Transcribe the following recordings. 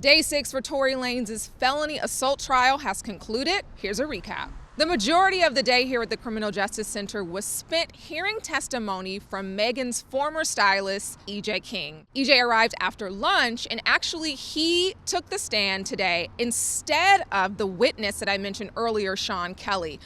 Day 6 for Tory Lanez's felony assault trial has concluded. Here's a recap. The majority of the day here at the Criminal Justice Center was spent hearing testimony from Megan's former stylist, EJ King. EJ arrived after lunch, and actually he took the stand today instead of the witness that I mentioned earlier, Sean Kelly.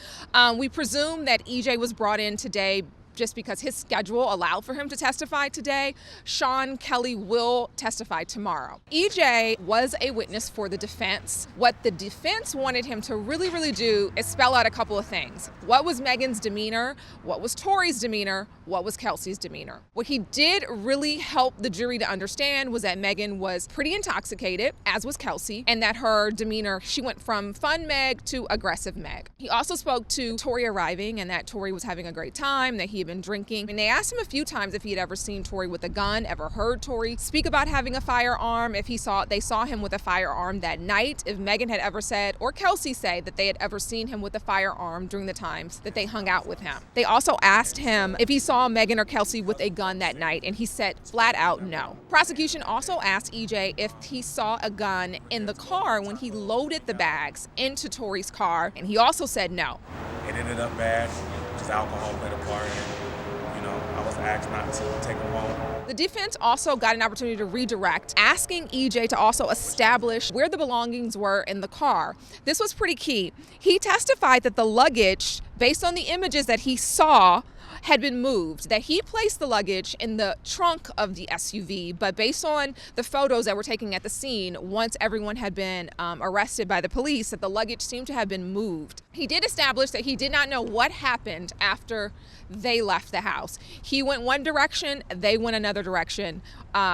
We presume that EJ was brought in today just because his schedule allowed for him to testify today. Sean Kelly will testify tomorrow. EJ was a witness for the defense. What the defense wanted him to really do is spell out a couple of things. What was Megan's demeanor? What was Tory's demeanor? What was Kelsey's demeanor? What he did really help the jury to understand was that Megan was pretty intoxicated, as was Kelsey, and that her demeanor, she went from fun Meg to aggressive Meg. He also spoke to Tory arriving and that Tory was having a great time, that he had been drinking. And they asked him a few times if he had ever seen Tory with a gun, ever heard Tory speak about having a firearm, if they saw him with a firearm that night, if Megan had ever said, or Kelsey say, that they had ever seen him with a firearm during the times that they hung out with him. They also asked him if he saw Megan or Kelsey with a gun that night, and he said flat out no. Prosecution also asked EJ if he saw a gun in the car when he loaded the bags into Tory's car, and he also said no. It ended up bad, just alcohol played a part. I was asked not to take him home. The defense also got an opportunity to redirect, asking EJ to also establish where the belongings were in the car. This was pretty key. He testified that the luggage, based on the images that he saw, had been moved, that he placed the luggage in the trunk of the SUV, but based on the photos that were taken at the scene, once everyone had been arrested by the police, that the luggage seemed to have been moved. He did establish that he did not know what happened after they left the house. He went one direction, they went another direction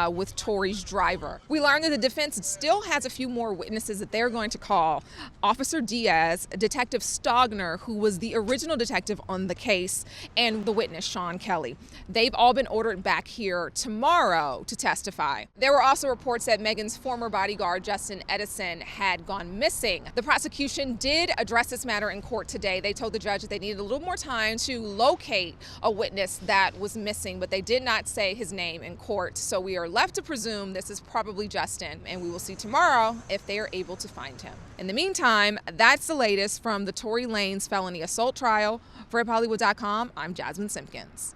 with Tory's driver. We learned that the defense still has a few more witnesses that they're going to call. Officer Diaz, Detective Stogner, who was the original detective on the case, and the witness, Sean Kelly. They've all been ordered back here tomorrow to testify. There were also reports that Megan's former bodyguard, Justin Edison, had gone missing. The prosecution did address this matter in court today. They told the judge that they needed a little more time to locate a witness that was missing, but they did not say his name in court. So we are left to presume this is probably Justin, and we will see tomorrow if they are able to find him. In the meantime, that's the latest from the Tory Lanez felony assault trial. For HipHollywood.com, I'm Jasmine Simpkins.